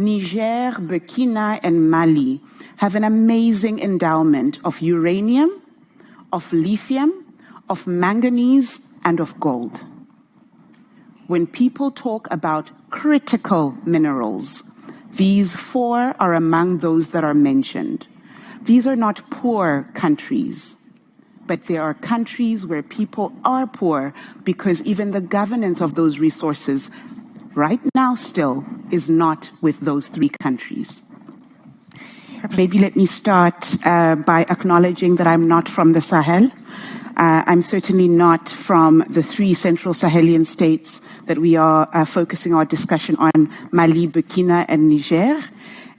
Niger, Burkina, and Mali have an amazing endowment of uranium, of lithium, of manganese, and of gold. When people talk about critical minerals, these four are among those that are mentioned. These are not poor countries, but they are countries where people are poor because even the governance of those resources right now still is not with those three countries. Maybe let me start by acknowledging that I'm not from the Sahel. I'm certainly not from the three central Sahelian states that we are focusing our discussion on, Mali, Burkina, and Niger.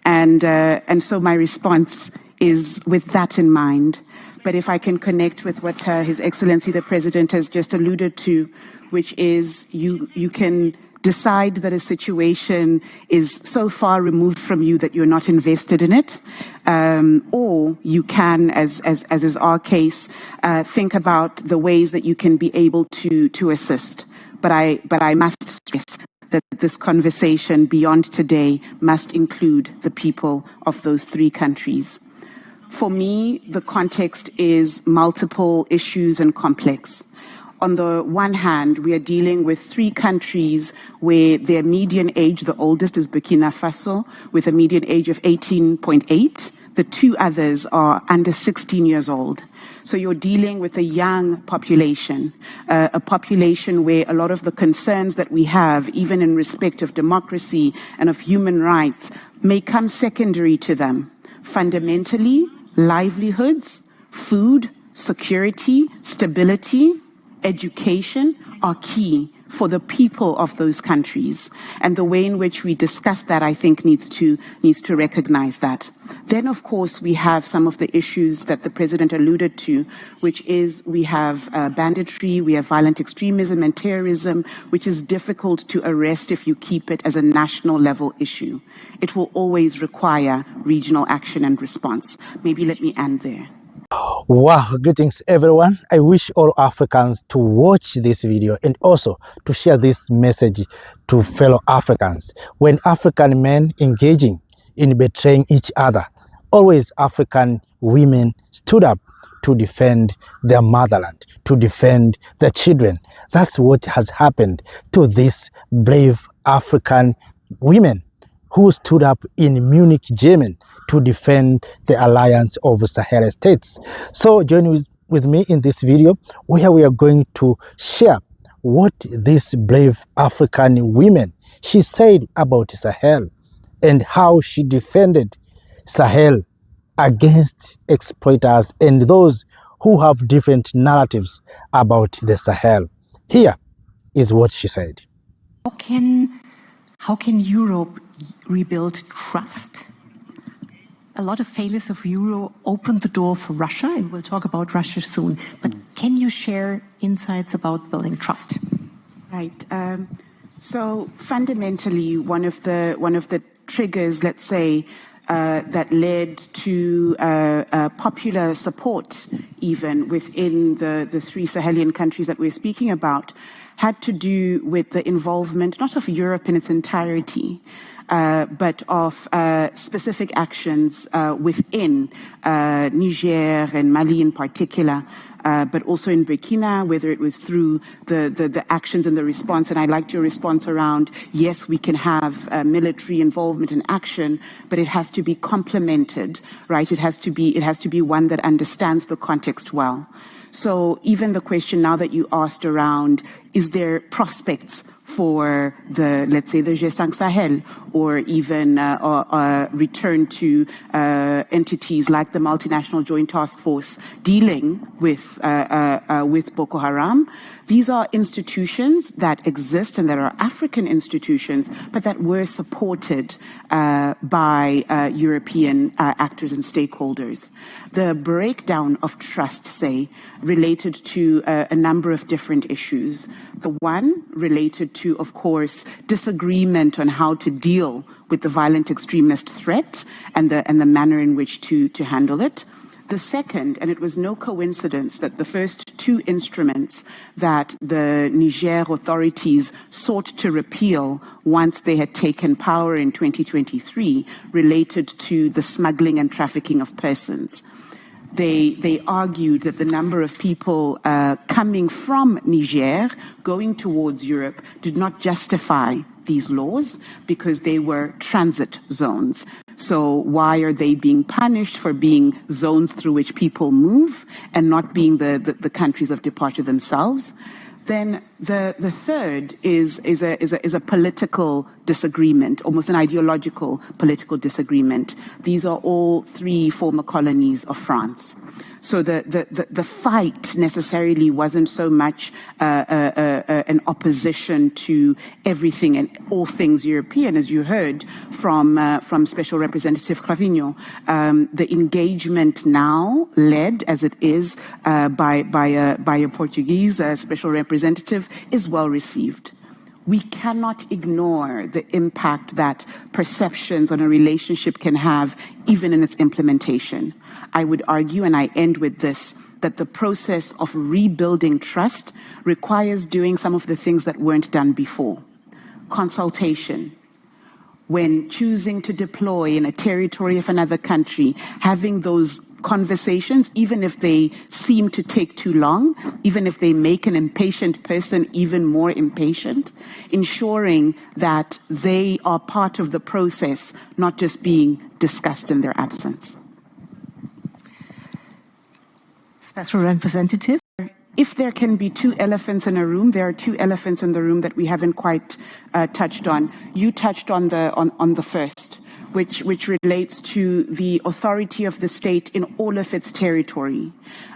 And so my response is with that in mind. But if I can connect with what His Excellency the President has just alluded to, which is you can decide that a situation is so far removed from you that you're not invested in it, or you can, as is our case, think about the ways that you can be able to assist. But I must stress that this conversation beyond today must include the people of those three countries. For me, the context is multiple issues and complex. On the one hand, we are dealing with three countries where their median age, the oldest is Burkina Faso, with a median age of 18.8. The two others are under 16 years old. So you're dealing with a young population, a population where a lot of the concerns that we have, even in respect of democracy and of human rights, may come secondary to them. Fundamentally, livelihoods, food, security, stability, education are key for the people of those countries. And the way in which we discuss that, I think, needs to recognize that. Then, of course, we have some of the issues that the President alluded to, which is we have banditry, we have violent extremism and terrorism, which is difficult to arrest if you keep it as a national level issue. It will always require regional action and response. Maybe let me end there. Wow, greetings everyone. I wish all Africans to watch this video and also to share this message to fellow Africans. When African men engaging in betraying each other, always African women stood up to defend their motherland, to defend their children. That's what has happened to these brave African women who stood up in Munich, Germany, to defend the alliance of Sahel states. So join with me in this video where we are going to share what these brave African women, she said about Sahel and how she defended Sahel against exploiters and those who have different narratives about the Sahel. Here is what she said. How can Europe rebuild trust? A lot of failures of Euro opened the door for Russia, and we'll talk about Russia soon. But can you share insights about building trust? Right. So fundamentally, one of the triggers, let's say, that led to popular support, even within the three Sahelian countries that we're speaking about, had to do with the involvement, not of Europe in its entirety, but of specific actions within Niger and Mali in particular, but also in Burkina, whether it was through the actions and the response. And I liked your response around, yes, we can have military involvement and action, but it has to be complemented, right? It has to be one that understands the context well. So even the question now that you asked around, is there prospects for the, let's say, the G5 Sahel, or even return to entities like the Multinational Joint Task Force dealing with Boko Haram? These are institutions that exist and that are African institutions, but that were supported by European actors and stakeholders. The breakdown of trust, say, related to a number of different issues. The one related to, of course, disagreement on how to deal with the violent extremist threat and the manner in which to handle it. The second, and it was no coincidence that the first two instruments that the Niger authorities sought to repeal once they had taken power in 2023 related to the smuggling and trafficking of persons. They argued that the number of people coming from Niger, going towards Europe, did not justify these laws because they were transit zones. So why are they being punished for being zones through which people move and not being the countries of departure themselves? Then the third is a political disagreement, almost an ideological political disagreement. These are all three former colonies of France. So the fight necessarily wasn't so much an opposition to everything and all things European, as you heard from Special Representative Cravigno. The engagement now, led as it is by a Portuguese Special Representative, is well received. We cannot ignore the impact that perceptions on a relationship can have, even in its implementation. I would argue, and I end with this, that the process of rebuilding trust requires doing some of the things that weren't done before. Consultation. When choosing to deploy in a territory of another country, having those conversations, even if they seem to take too long, even if they make an impatient person even more impatient, ensuring that they are part of the process, not just being discussed in their absence. Special Representative? If there can be two elephants in a room, there are two elephants in the room that we haven't quite touched on. You touched on the first, which relates to the authority of the state in all of its territory.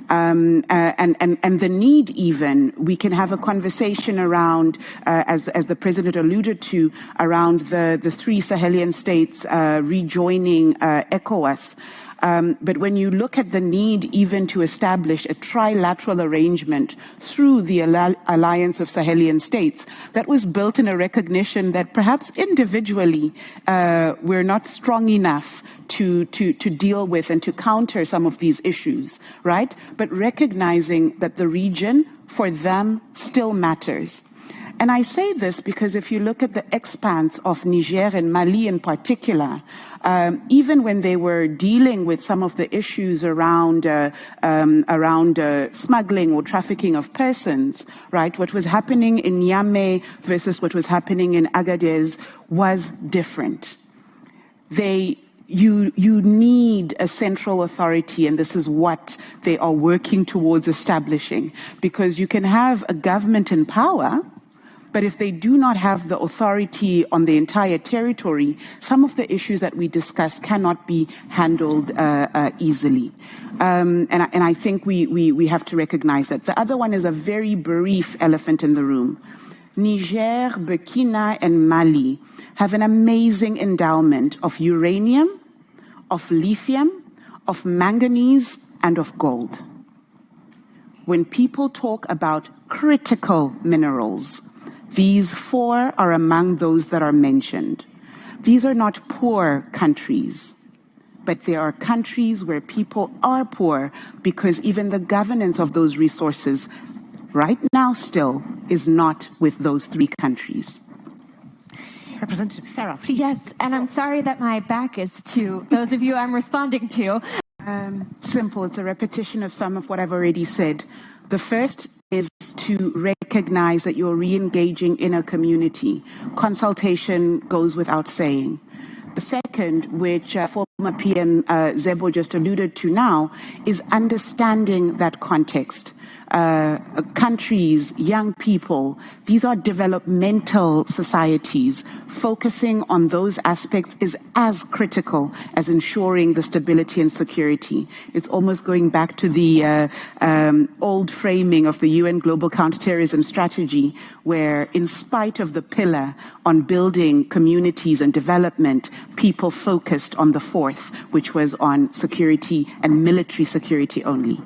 And the need even, we can have a conversation around, as the President alluded to, around the three Sahelian states rejoining ECOWAS. But when you look at the need even to establish a trilateral arrangement through the Alliance of Sahelian States, that was built in a recognition that perhaps individually we're not strong enough to deal with and to counter some of these issues, right? But recognizing that the region for them still matters. And I say this because if you look at the expanse of Niger and Mali in particular, even when they were dealing with some of the issues around smuggling or trafficking of persons, right? What was happening in Niamey versus what was happening in Agadez was different. You need a central authority, and this is what they are working towards establishing, because you can have a government in power, but if they do not have the authority on the entire territory, some of the issues that we discuss cannot be handled easily. And I think we have to recognize that. The other one is a very brief elephant in the room. Niger, Burkina, and Mali have an amazing endowment of uranium, of lithium, of manganese, and of gold. When people talk about critical minerals, these four are among those that are mentioned. These are not poor countries, but they are countries where people are poor because even the governance of those resources right now still is not with those three countries. Representative Sarah, please. Yes, and I'm sorry that my back is to those of you I'm responding to. Simple, it's a repetition of some of what I've already said. The first is to recognize that you're re-engaging in a community. Consultation goes without saying. The second, which former PM Zebo just alluded to now, is understanding that context. Countries, young people, these are developmental societies. Focusing on those aspects is as critical as ensuring the stability and security. It's almost going back to the old framing of the UN Global Counterterrorism Strategy, where in spite of the pillar on building communities and development, people focused on the fourth, which was on security and military security only.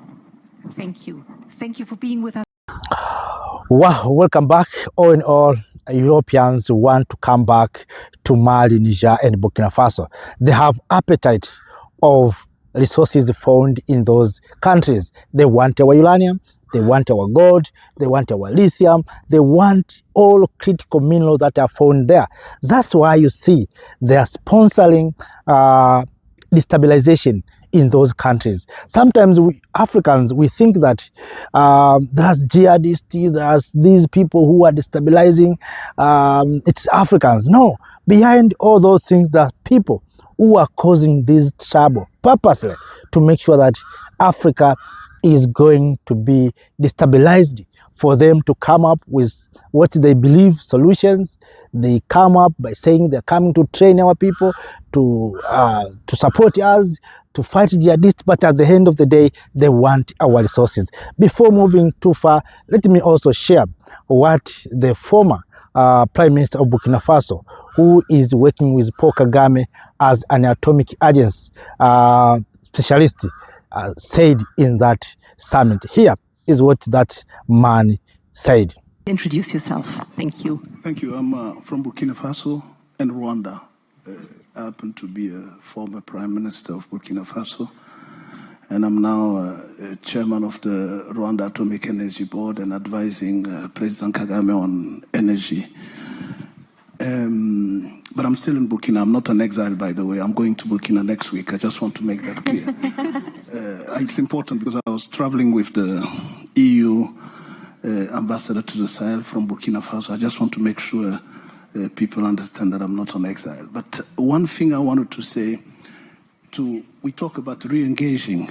Thank you. Thank you for being with us. Wow, welcome back. All in all, Europeans want to come back to Mali, Niger, and Burkina Faso. They have appetite of resources found in those countries. They want our uranium, they want our gold, they want our lithium, they want all critical minerals that are found there. That's why you see they are sponsoring destabilization in those countries. Sometimes we Africans, we think that there's jihadists, there's these people who are destabilizing, it's Africans. No, behind all those things, there are people who are causing this trouble purposely to make sure that Africa is going to be destabilized, for them to come up with what they believe solutions. They come up by saying they're coming to train our people, to support us, to fight jihadists, but at the end of the day, they want our resources. Before moving too far, let me also share what the former Prime Minister of Burkina Faso, who is working with Paul Kagame as an atomic agency specialist, said in that summit. Here is what that man said. Introduce yourself. Thank you. Thank you. I'm from Burkina Faso and Rwanda. I happen to be a former Prime Minister of Burkina Faso, and I'm now chairman of the Rwanda Atomic Energy Board and advising President Kagame on energy. But I'm still in Burkina. I'm not an exile, by the way. I'm going to Burkina next week. I just want to make that clear. It's important because I was traveling with the EU ambassador to the Sahel from Burkina Faso. I just want to make sure people understand that I'm not on exile. But one thing I wanted to say, we talk about re-engaging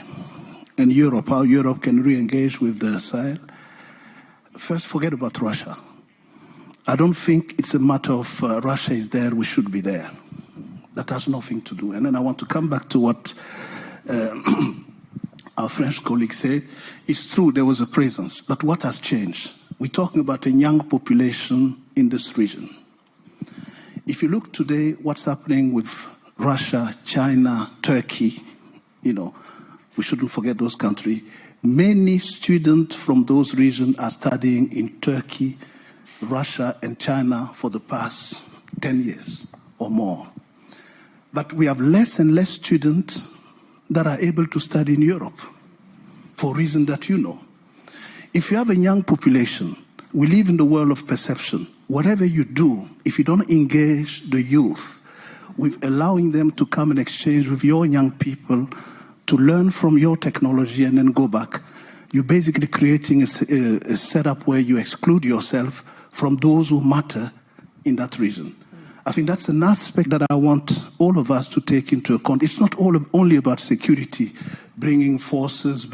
in Europe, how Europe can re-engage with the Sahel. First, forget about Russia. I don't think it's a matter of Russia is there, we should be there. That has nothing to do. And then I want to come back to what our French colleague said. It's true, there was a presence, but what has changed? We're talking about a young population in this region. If you look today, what's happening with Russia, China, Turkey, we shouldn't forget those countries. Many students from those regions are studying in Turkey, Russia, and China for the past 10 years or more. But we have less and less students that are able to study in Europe for reasons that you know. If you have a young population, we live in the world of perception. Whatever you do, if you don't engage the youth with allowing them to come and exchange with your young people, to learn from your technology and then go back, you're basically creating a setup where you exclude yourself from those who matter in that region. I think that's an aspect that I want all of us to take into account. It's not only about security, bringing forces,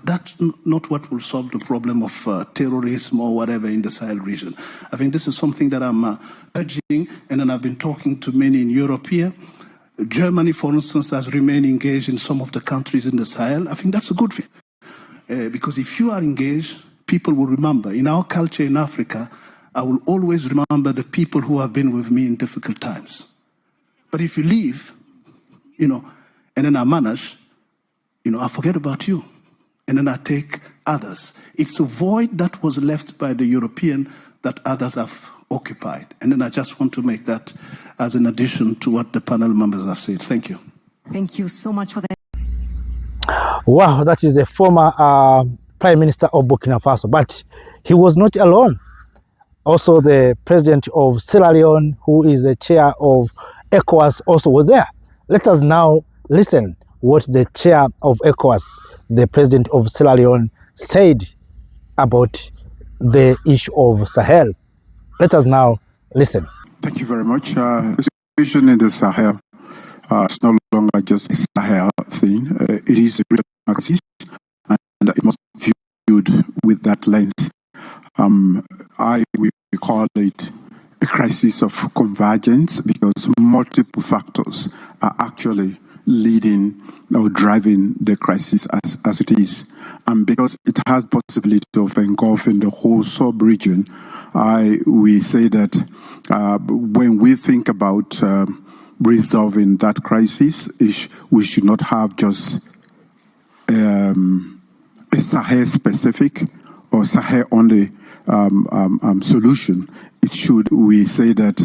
that's not what will solve the problem of terrorism or whatever in the Sahel region. I think this is something that I'm urging, and then I've been talking to many in Europe here. Germany, for instance, has remained engaged in some of the countries in the Sahel. I think that's a good thing. Because if you are engaged, people will remember. In our culture in Africa, I will always remember the people who have been with me in difficult times. But if you leave, and then I manage, I forget about you. And then I take others. It's a void that was left by the European that others have occupied. And then I just want to make that as an addition to what the panel members have said. Thank you. Thank you so much for that. Wow, that is the former Prime Minister of Burkina Faso. But he was not alone. Also, the president of Sierra Leone, who is the chair of ECOWAS, also was there. Let us now listen what the chair of ECOWAS, the president of Sierra Leone, said about the issue of Sahel. Let us now listen. Thank you very much. The situation in the Sahel is no longer just a Sahel thing. It is a regional crisis, and it must be viewed with that lens. We call it a crisis of convergence because multiple factors are actually leading or driving the crisis as it is. And because it has possibility of engulfing the whole sub-region, we say that when we think about resolving that crisis, we should not have just a Sahel-specific or Sahel-only solution. We say that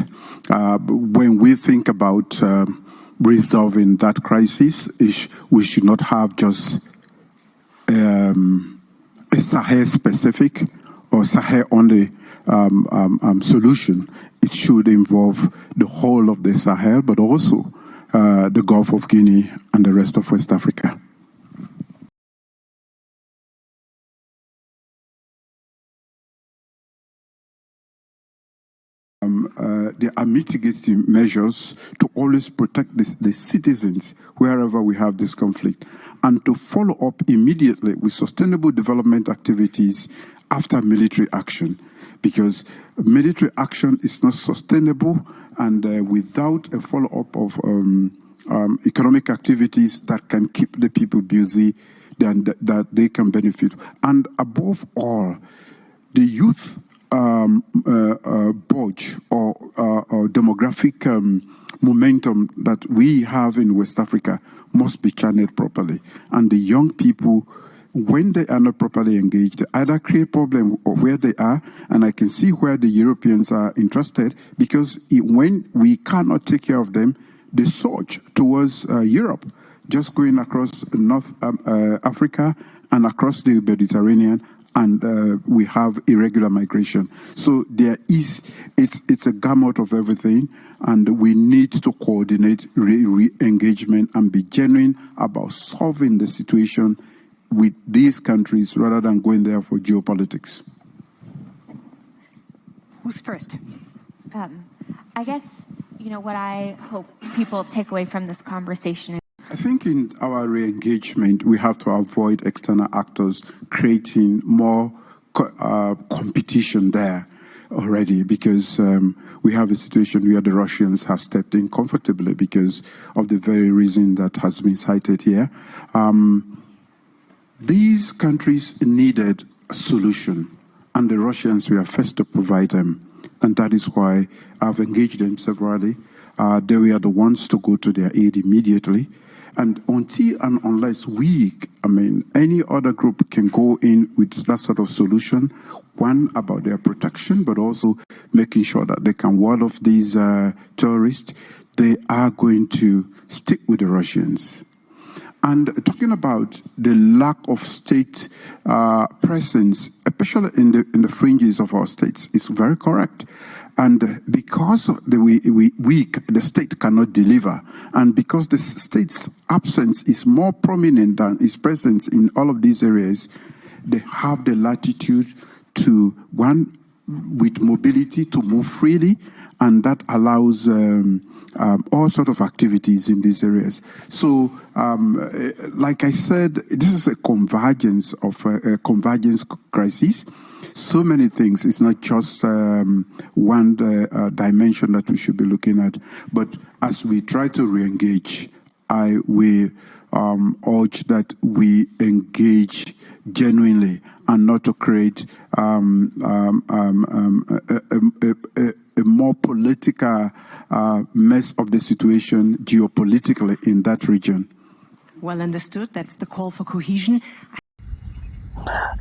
when we think about resolving that crisis. We should not have just a Sahel-specific or Sahel-only solution. It should involve the whole of the Sahel, but also the Gulf of Guinea and the rest of West Africa. There are mitigating measures to always protect the citizens wherever we have this conflict, and to follow up immediately with sustainable development activities after military action, because military action is not sustainable, and without a follow-up of economic activities that can keep the people busy, then that they can benefit. And above all, the youth bulge or demographic momentum that we have in West Africa must be channeled properly. And the young people, when they are not properly engaged, they either create problems where they are, and I can see where the Europeans are interested, because when we cannot take care of them, they surge towards Europe, just going across North Africa and across the Mediterranean, and we have irregular migration. So there is, it's a gamut of everything, and we need to coordinate re-engagement and be genuine about solving the situation with these countries rather than going there for geopolitics. Who's first? I guess, what I hope people take away from this conversation. I think in our re-engagement, we have to avoid external actors creating more competition there already, because we have a situation where the Russians have stepped in comfortably because of the very reason that has been cited here. These countries needed a solution, and the Russians were first to provide them, and that is why I've engaged them severally. They were the ones to go to their aid immediately. And until and unless any other group can go in with that sort of solution, one, about their protection, but also making sure that they can ward off these terrorists, they are going to stick with the Russians. And talking about the lack of state presence, especially in the fringes of our states, is very correct. And because the state cannot deliver, and because the state's absence is more prominent than its presence in all of these areas, they have the latitude to, one, with mobility, to move freely, and that allows all sorts of activities in these areas. So, like I said, this is a convergence of a convergence crisis. So many things. It's not just one dimension that we should be looking at. But as we try to re-engage, I will urge that we engage genuinely and not to create a more political mess of the situation geopolitically in that region. Well understood. That's the call for cohesion.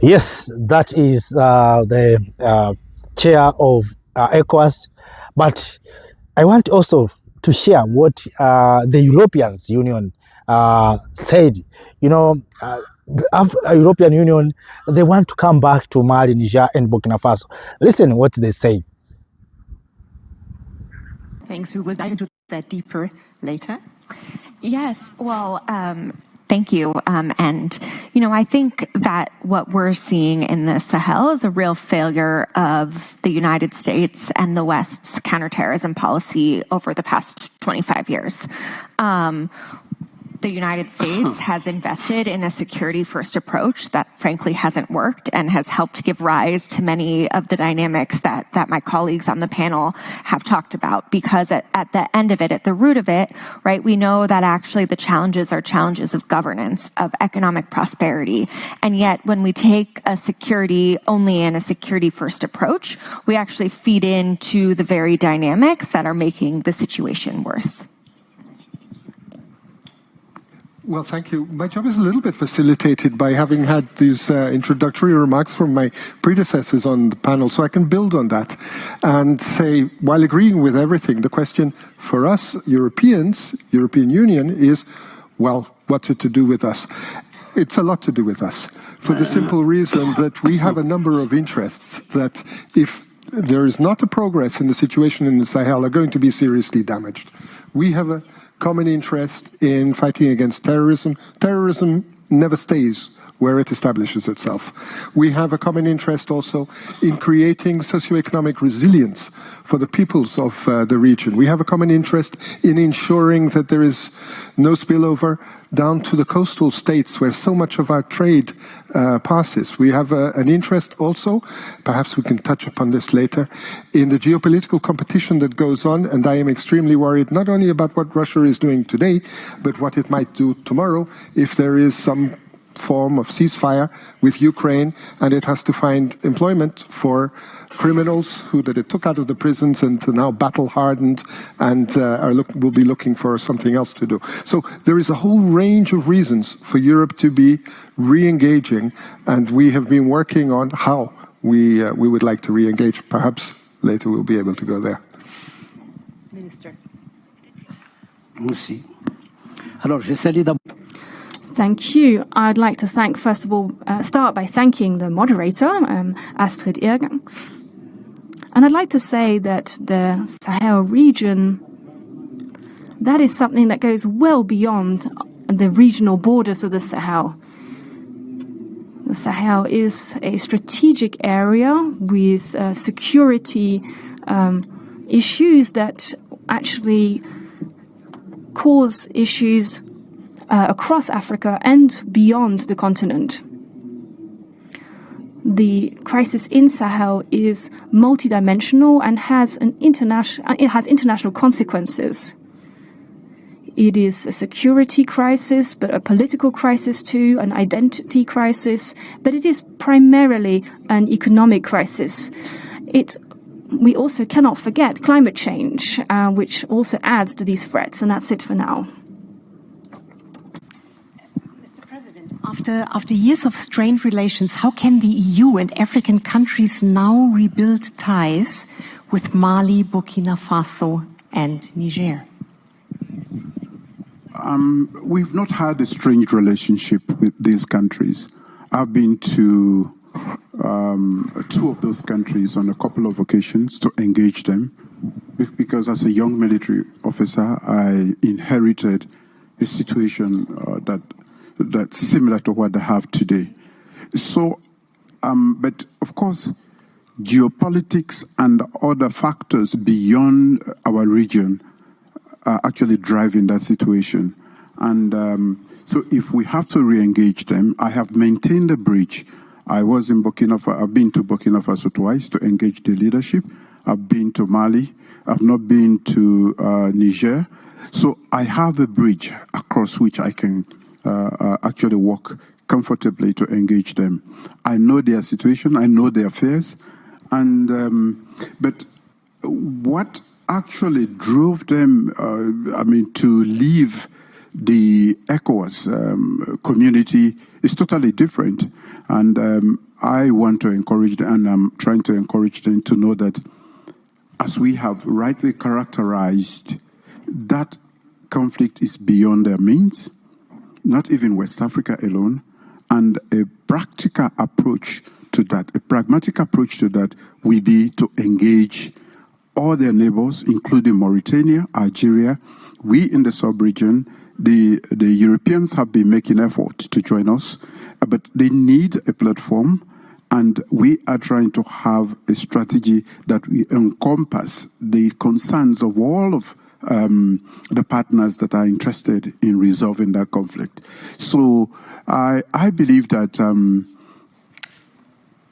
Yes, that is the chair of ECOWAS. But I want also to share what the European Union said. The European Union, they want to come back to Mali, Niger, and Burkina Faso. Listen what they say. Thanks. We will dive into that deeper later. Yes, well, thank you. And, I think that what we're seeing in the Sahel is a real failure of the United States and the West's counterterrorism policy over the past 25 years. The United States has invested in a security-first approach that frankly hasn't worked and has helped give rise to many of the dynamics that my colleagues on the panel have talked about. Because at the end of it, at the root of it, right, we know that actually the challenges are challenges of governance, of economic prosperity. And yet when we take a security only and a security-first approach, we actually feed into the very dynamics that are making the situation worse. Well, thank you. My job is a little bit facilitated by having had these introductory remarks from my predecessors on the panel, so I can build on that and say, while agreeing with everything, the question for us Europeans, European Union, is, well, what's it to do with us? It's a lot to do with us, for the simple reason that we have a number of interests that, if there is not a progress in the situation in the Sahel, are going to be seriously damaged. We have a common interest in fighting against terrorism. Terrorism never stays where it establishes itself. We have a common interest also in creating socioeconomic resilience for the peoples of the region. We have a common interest in ensuring that there is no spillover down to the coastal states where so much of our trade passes. We have an interest also, perhaps we can touch upon this later, in the geopolitical competition that goes on, and I am extremely worried not only about what Russia is doing today, but what it might do tomorrow if there is some form of ceasefire with Ukraine and it has to find employment for criminals that it took out of the prisons and are now battle-hardened and will be looking for something else to do. So there is a whole range of reasons for Europe to be re-engaging, and we have been working on how we would like to re-engage. Perhaps later we'll be able to go there. Minister. Merci. Alors, je salue d'abord. Thank you. I'd like to first of all, start by thanking the moderator, Astrid Irgen. And I'd like to say that the Sahel region, that is something that goes well beyond the regional borders of the Sahel. The Sahel is a strategic area with security issues that actually cause issues across Africa and beyond the continent. The crisis in Sahel is multidimensional and has international consequences. It is a security crisis, but a political crisis too, an identity crisis, but it is primarily an economic crisis. We also cannot forget climate change, which also adds to these threats, and that's it for now. After years of strained relations, how can the EU and African countries now rebuild ties with Mali, Burkina Faso, and Niger? We've not had a strained relationship with these countries. I've been to two of those countries on a couple of occasions to engage them, because as a young military officer, I inherited a situation that's similar to what they have today. So, but of course, geopolitics and other factors beyond our region are actually driving that situation. And so if we have to re-engage them, I have maintained a bridge. I was in Burkina Faso. I've been to Burkina Faso twice to engage the leadership. I've been to Mali. I've not been to Niger. So I have a bridge across which I can actually walk comfortably to engage them. I know their situation, I know their fears, and but what actually drove them, to leave the ECOWAS community is totally different. And I want to encourage them, and I'm trying to encourage them to know that, as we have rightly characterized, that conflict is beyond their means, not even West Africa alone, and a practical approach to that, a pragmatic approach to that will be to engage all their neighbors, including Mauritania, Algeria. We in the sub-region, the Europeans have been making effort to join us, but they need a platform, and we are trying to have a strategy that will encompass the concerns of all of the partners that are interested in resolving that conflict. So I believe that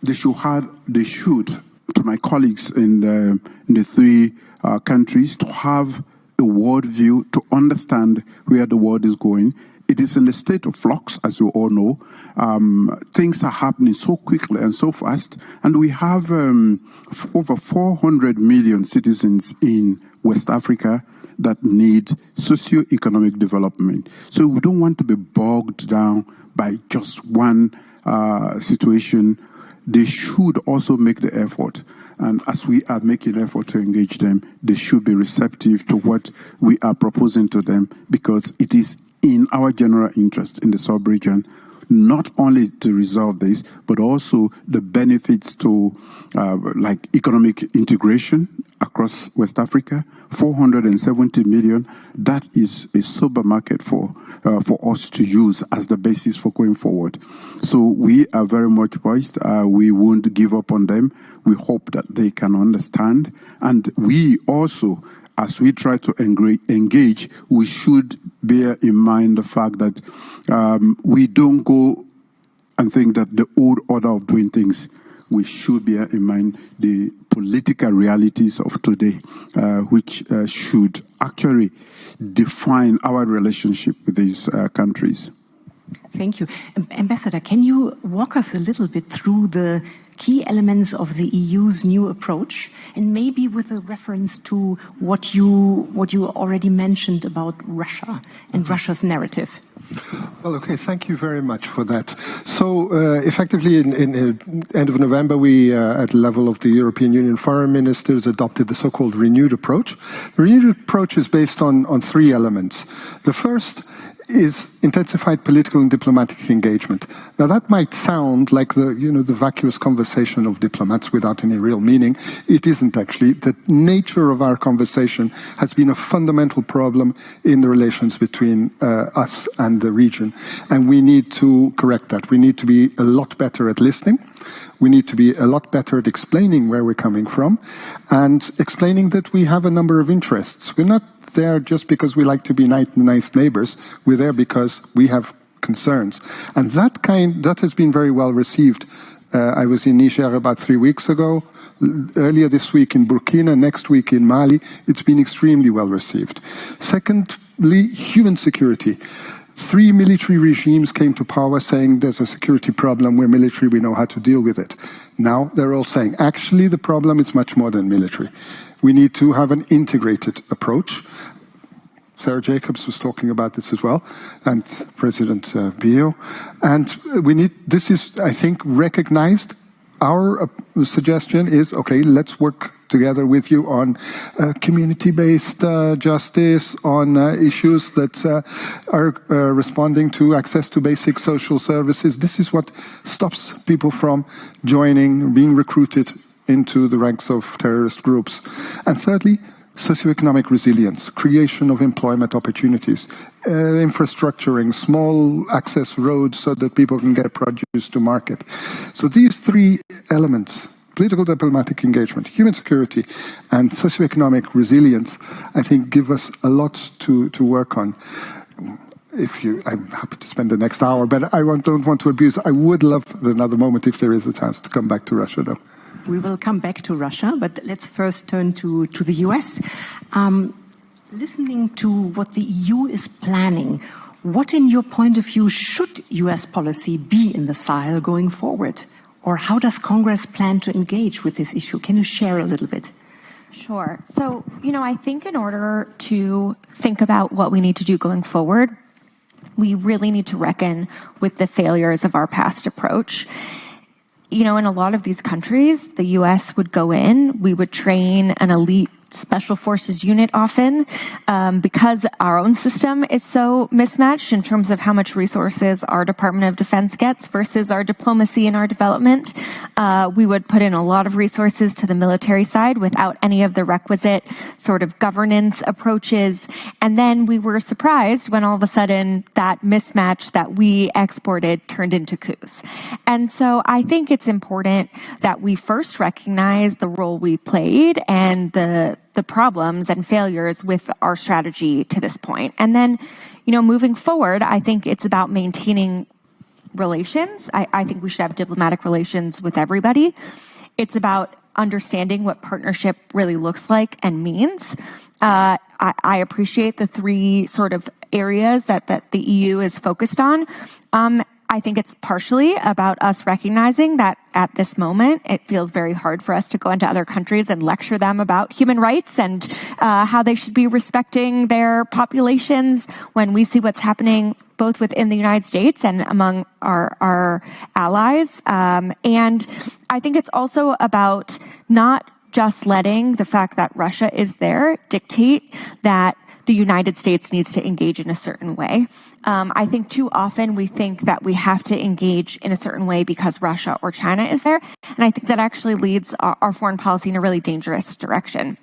they should, to my colleagues in the three countries, to have a world view, to understand where the world is going. It is in a state of flux, as you all know. Things are happening so quickly and so fast, and we have over 400 million citizens in West Africa, that need socio-economic development. So we don't want to be bogged down by just one situation. They should also make the effort. And as we are making effort to engage them, they should be receptive to what we are proposing to them, because it is in our general interest in the sub-region not only to resolve this, but also the benefits to like economic integration across West Africa. 470 million, that is a sober market for us to use as the basis for going forward. So we are very much poised. We won't give up on them. We hope that they can understand. And we also, as we try to engage, we should bear in mind the fact that we don't go and think that the old order of doing things. We should bear in mind the political realities of today, which should actually define our relationship with these countries. Thank you. Ambassador, can you walk us a little bit through the key elements of the EU's new approach, and maybe with a reference to what you already mentioned about Russia and Russia's narrative? Well, okay, thank you very much for that. So, effectively, in end of November, we, at the level of the European Union foreign ministers, adopted the so-called renewed approach. The renewed approach is based on three elements. The first is intensified political and diplomatic engagement. Now that might sound like the vacuous conversation of diplomats without any real meaning. It isn't actually. The nature of our conversation has been a fundamental problem in the relations between us and the region, and we need to correct that. We need to be a lot better at listening. We need to be a lot better at explaining where we're coming from and explaining that we have a number of interests. We're not there just because we like to be nice neighbors. We're there because we have concerns. And that has been very well received. I was in Niger about 3 weeks ago. Earlier this week in Burkina, next week in Mali. It's been extremely well received. Secondly, human security. 3 military regimes came to power saying there's a security problem, we're military, we know how to deal with it. Now they're all saying, actually the problem is much more than military. We need to have an integrated approach. Sarah Jacobs was talking about this as well, and President Bio. And this is, I think, recognized. Our suggestion is, okay, let's work together with you on community-based justice, on issues that are responding to access to basic social services. This is what stops people from joining, being recruited into the ranks of terrorist groups. And thirdly, socioeconomic resilience, creation of employment opportunities, infrastructuring, small access roads so that people can get produce to market. So these three elements, political diplomatic engagement, human security, and socioeconomic resilience, I think give us a lot to work on. I'm happy to spend the next hour, but I don't want to abuse. I would love another moment if there is a chance to come back to Russia, though. We will come back to Russia, but let's first turn to the US. Listening to what the EU is planning, what, in your point of view, should US policy be in the Sahel going forward? Or how does Congress plan to engage with this issue? Can you share a little bit? Sure. So, I think in order to think about what we need to do going forward, we really need to reckon with the failures of our past approach. In a lot of these countries, the U.S. would go in, we would train an elite special forces unit often, because our own system is so mismatched in terms of how much resources our Department of Defense gets versus our diplomacy and our development. We would put in a lot of resources to the military side without any of the requisite sort of governance approaches. And then we were surprised when all of a sudden that mismatch that we exported turned into coups. And so I think it's important that we first recognize the role we played and the problems and failures with our strategy to this point. And then, moving forward, I think it's about maintaining relations. I think we should have diplomatic relations with everybody. It's about understanding what partnership really looks like and means. I appreciate the three sort of areas that the EU is focused on. I think it's partially about us recognizing that at this moment, it feels very hard for us to go into other countries and lecture them about human rights and how they should be respecting their populations when we see what's happening both within the United States and among our allies. And I think it's also about not just letting the fact that Russia is there dictate that the United States needs to engage in a certain way. I think too often we think that we have to engage in a certain way because Russia or China is there. And I think that actually leads our foreign policy in a really dangerous direction.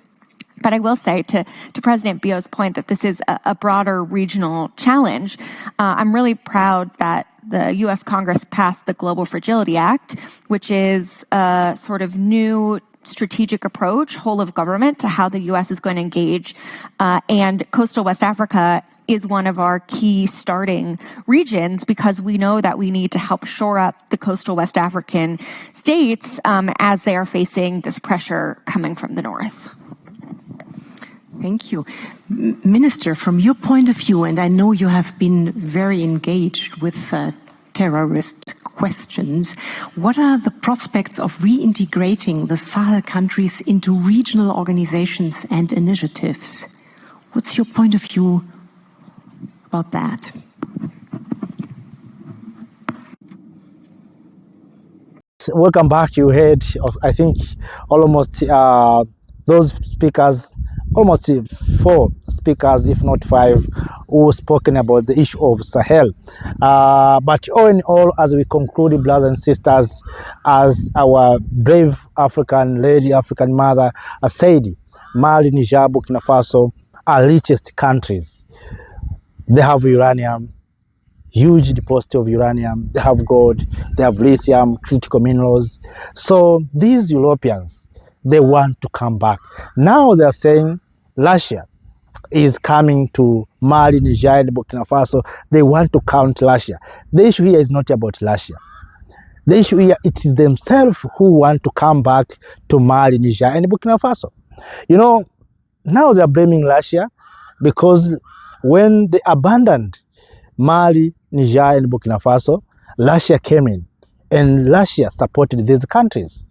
But I will say to President Bio's point that this is a broader regional challenge. I'm really proud that the U.S. Congress passed the Global Fragility Act, which is a sort of new strategic approach, whole of government, to how the U.S. is going to engage. And coastal West Africa is one of our key starting regions because we know that we need to help shore up the coastal West African states as they are facing this pressure coming from the north. Thank you. Minister, from your point of view, and I know you have been very engaged with terrorist questions, what are the prospects of reintegrating the Sahel countries into regional organizations and initiatives? What's your point of view about that? Welcome back. You heard of, I think, almost those speakers, almost 4 speakers, if not 5, who spoken about the issue of Sahel. But all in all, as we conclude, brothers and sisters, as our brave African lady, African mother said, Mali, Niger, Burkina Faso are richest countries. They have uranium, huge deposit of uranium, they have gold, they have lithium, critical minerals. So these Europeans, they want to come back. Now they're saying Russia is coming to Mali, Niger, and Burkina Faso. They want to count Russia. The issue here is not about Russia. The issue here, it is themselves who want to come back to Mali, Niger, and Burkina Faso. You know, now they're blaming Russia because when they abandoned Mali, Niger, and Burkina Faso, Russia came in and Russia supported these countries.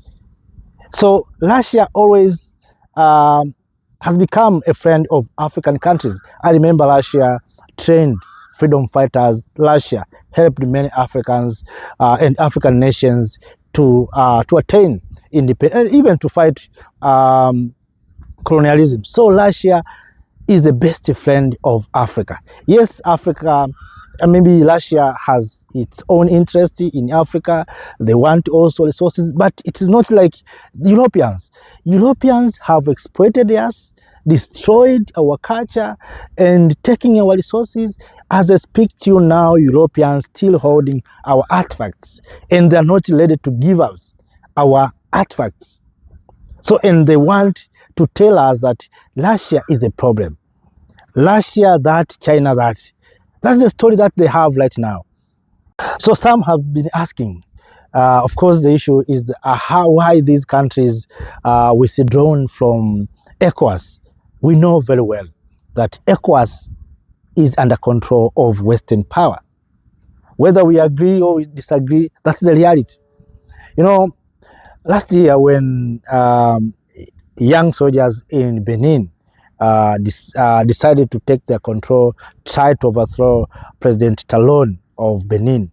So Russia always has become a friend of African countries. I remember Russia trained freedom fighters. Russia helped many Africans and African nations to attain independence, even to fight colonialism. So Russia is the best friend of Africa. Yes, Africa, maybe Russia has its own interest in Africa. They want also resources, but it is not like the Europeans. Europeans have exploited us, destroyed our culture, and taking our resources. As I speak to you now, Europeans still holding our artifacts, and they are not ready to give us our artifacts. So, and they want to tell us that Russia is a problem. Russia that, China that. That's the story that they have right now. So some have been asking, of course the issue is why these countries withdrawn from ECOWAS. We know very well that ECOWAS is under control of Western power. Whether we agree or we disagree, that's the reality. You know, last year when young soldiers in Benin decided to take their control, try to overthrow President Talon of Benin,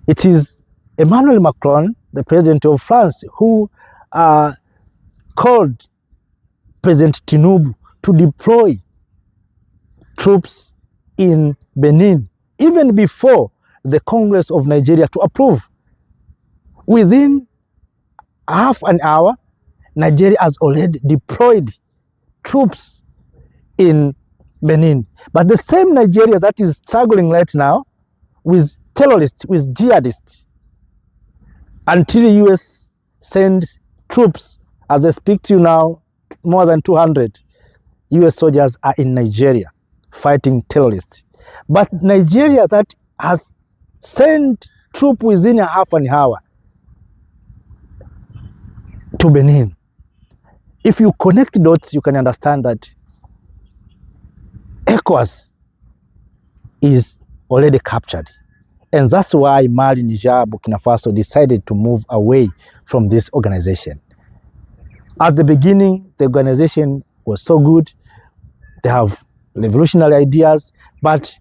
it is Emmanuel Macron, the president of France, who called President Tinubu to deploy troops in Benin, even before the Congress of Nigeria to approve. Within half an hour, Nigeria has already deployed troops in Benin. But the same Nigeria that is struggling right now with terrorists, with jihadists, until the US sends troops, as I speak to you now, more than 200 US soldiers are in Nigeria fighting terrorists. But Nigeria that has sent troops within a half an hour to Benin. If you connect dots, you can understand that ECOWAS is already captured. And that's why Mali, Niger, Burkina Faso decided to move away from this organization. At the beginning, the organization was so good. They have revolutionary ideas, but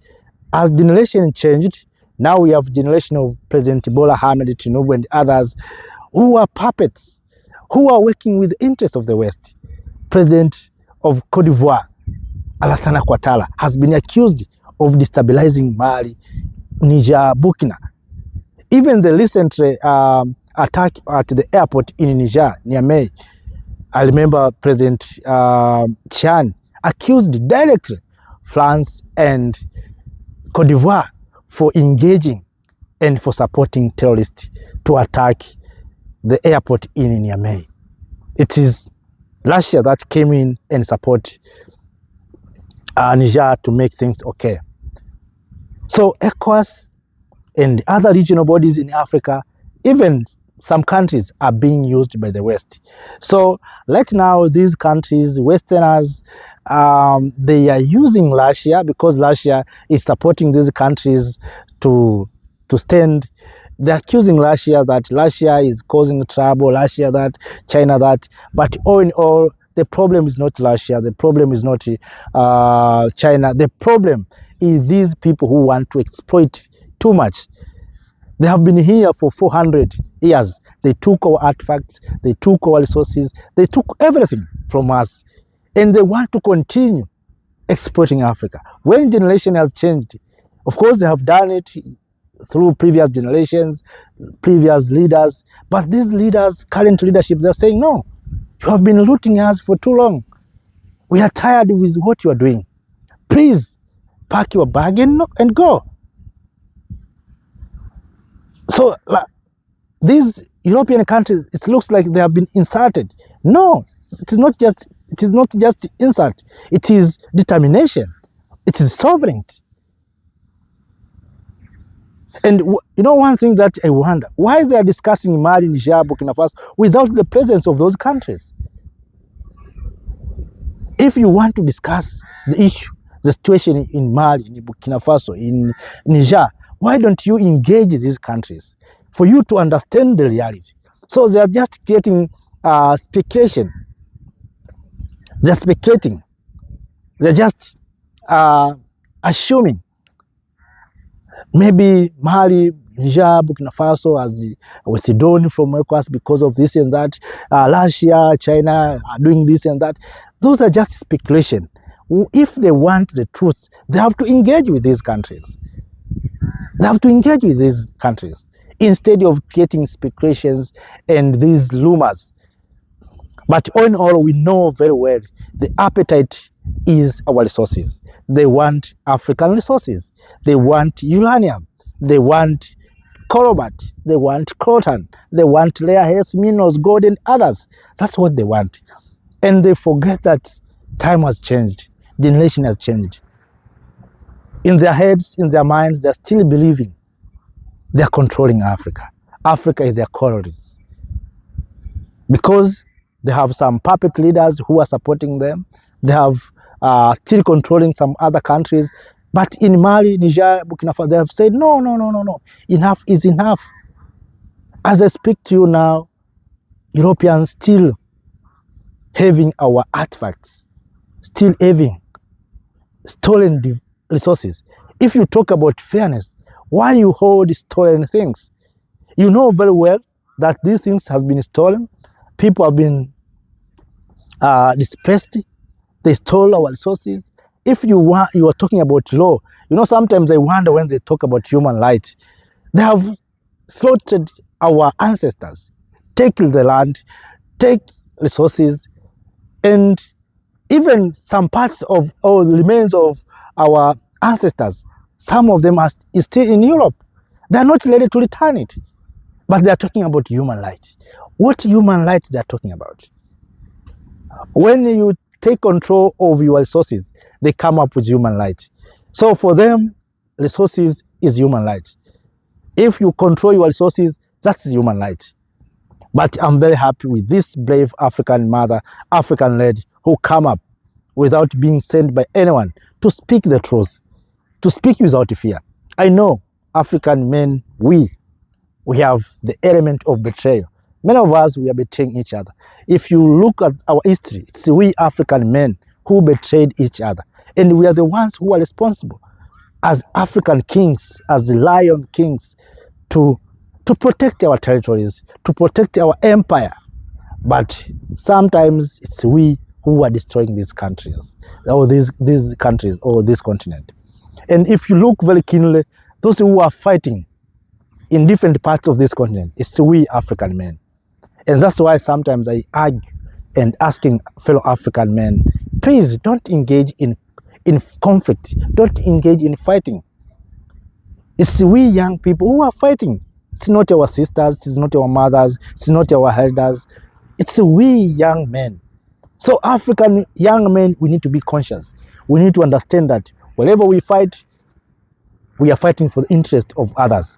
as generation changed, now we have generation of President Bola Ahmed Tinubu and others who are puppets, who are working with the interests of the West. President of Cote d'Ivoire, Alassane Ouattara, has been accused of destabilizing Mali, Niger, Burkina. Even the recent attack at the airport in Niger, Niamey, I remember President Chan accused directly France and Cote d'Ivoire for engaging and for supporting terrorists to attack the airport in Niamey. It is Russia that came in and support Niger to make things okay. So ECOWAS and other regional bodies in Africa, even some countries, are being used by the West. So right now, these countries, Westerners, they are using Russia because Russia is supporting these countries to stand. They're accusing Russia that Russia is causing trouble, Russia that, China that. But all in all, the problem is not Russia. The problem is not China. The problem is these people who want to exploit too much. They have been here for 400 years. They took our artifacts, they took our resources, they took everything from us. And they want to continue exploiting Africa. When generation has changed, of course they have done it through previous generations, previous leaders, but these leaders, current leadership, they're saying, no, you have been looting us for too long. We are tired with what you are doing. Please pack your bag and go. So these European countries, it looks like they have been insulted. No, it is not just insult. It is determination. It is sovereignty. And you know, one thing that I wonder, why they are discussing Mali, Niger, Burkina Faso without the presence of those countries? If you want to discuss the issue, the situation in Mali, in Burkina Faso, in Niger, why don't you engage these countries for you to understand the reality? So they are just creating speculation. They're speculating. They're just assuming maybe Mali, Niger, Burkina Faso has withdrawn from ECOWAS because of this and that. Russia, China are doing this and that. Those are just speculation. If they want the truth, they have to engage with these countries. They have to engage with these countries instead of creating speculations and these rumors. But all in all, we know very well the appetite is our resources. They want African resources. They want uranium. They want cobalt. They want coltan. They want rare earth minerals, gold, and others. That's what they want. And they forget that time has changed. Generation has changed. In their heads, in their minds, they're still believing they're controlling Africa. Africa is their colonies. Because they have some puppet leaders who are supporting them. They have still controlling some other countries. But in Mali, Niger, Burkina Faso, they have said, no. Enough is enough. As I speak to you now, Europeans still having our artifacts, still having stolen resources. If you talk about fairness, why you hold stolen things? You know very well that these things have been stolen. People have been displaced. They stole our resources. If you are talking about law, you know, sometimes I wonder when they talk about human rights, they have slaughtered our ancestors, take the land, take resources, and even some parts of or remains of our ancestors, some of them are still in Europe. They are not ready to return it, but they are talking about human rights. What human rights they are talking about? When you take control of your resources, they come up with human rights. So for them, resources is human rights. If you control your resources, that's human rights. But I'm very happy with this brave African mother, African lady, who come up without being sent by anyone to speak the truth, to speak without fear. I know African men, we have the element of betrayal. Many of us, we are betraying each other. If you look at our history, it's we African men who betrayed each other. And we are the ones who are responsible as African kings, as the lion kings, to protect our territories, to protect our empire. But sometimes it's we who are destroying these countries, or these countries, or this continent. And if you look very keenly, those who are fighting in different parts of this continent, it's we African men. And that's why sometimes I argue and asking fellow African men, please don't engage in conflict, don't engage in fighting. It's we young people who are fighting. It's not our sisters, it's not our mothers, it's not our elders. It's we young men. So African young men, we need to be conscious. We need to understand that wherever we fight, we are fighting for the interest of others.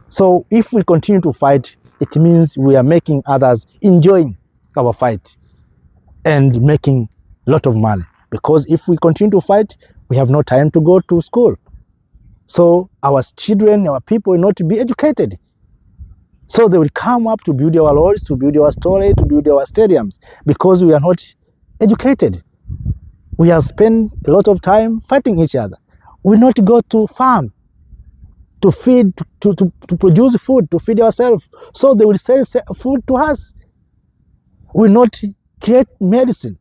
So if we continue to fight, it means we are making others enjoying our fight and making a lot of money. Because if we continue to fight, we have no time to go to school. So our children, our people will not be educated. So they will come up to build our roads, to build our storage, to build our stadiums, because we are not educated. We have spent a lot of time fighting each other. We not go to farm to feed, to produce food, to feed ourselves. So they will sell food to us. We not create medicine.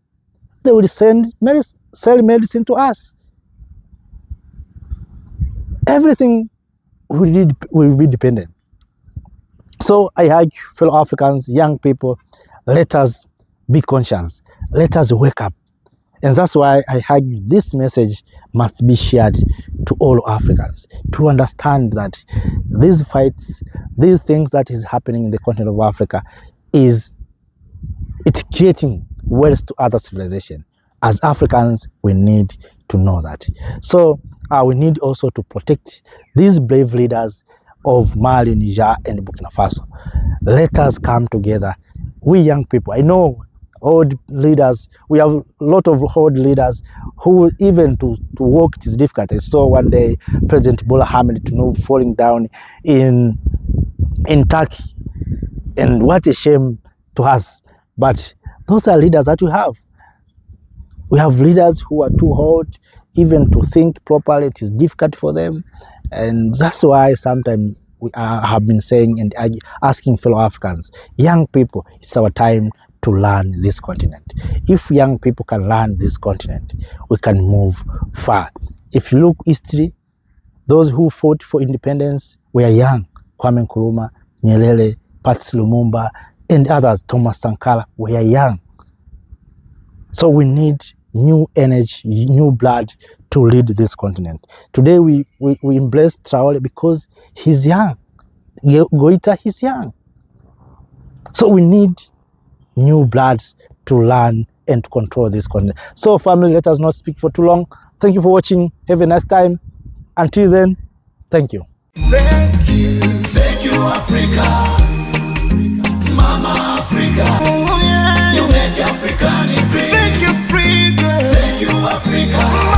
They will sell medicine to us. Everything will be dependent. So I urge fellow Africans, young people, let us be conscious. Let us wake up. And that's why I urge this message must be shared to all Africans to understand that these fights, these things that is happening in the continent of Africa, it's creating wealth to other civilizations. As Africans, we need to know that. So we need also to protect these brave leaders of Mali, Niger, and Burkina Faso. Let us come together. We young people, I know old leaders, we have a lot of old leaders who even to walk it is difficult. I saw one day President Bola Ahmed Tinubu falling down in Turkey. And what a shame to us. But those are leaders that we have. We have leaders who are too old even to think properly. It is difficult for them. And that's why sometimes we have been saying and asking fellow Africans, young people, it's our time to learn this continent. If young people can learn this continent, we can move far. If you look history, those who fought for independence were young. Kwame Nkrumah, Nyerere, Patrice Lumumba, and others, Thomas Sankara, were young. So we need new energy, new blood to lead this continent. Today we embrace Traoré because he's young. Goita, he's young. So we need new bloods to learn and to control this continent. So family, let us not speak for too long. Thank you for watching. Have a nice time. Until then, thank you. Thank you, Africa. Mama Africa. Oh, yeah. You make African great. Thank you, Africa. Thank you, Africa.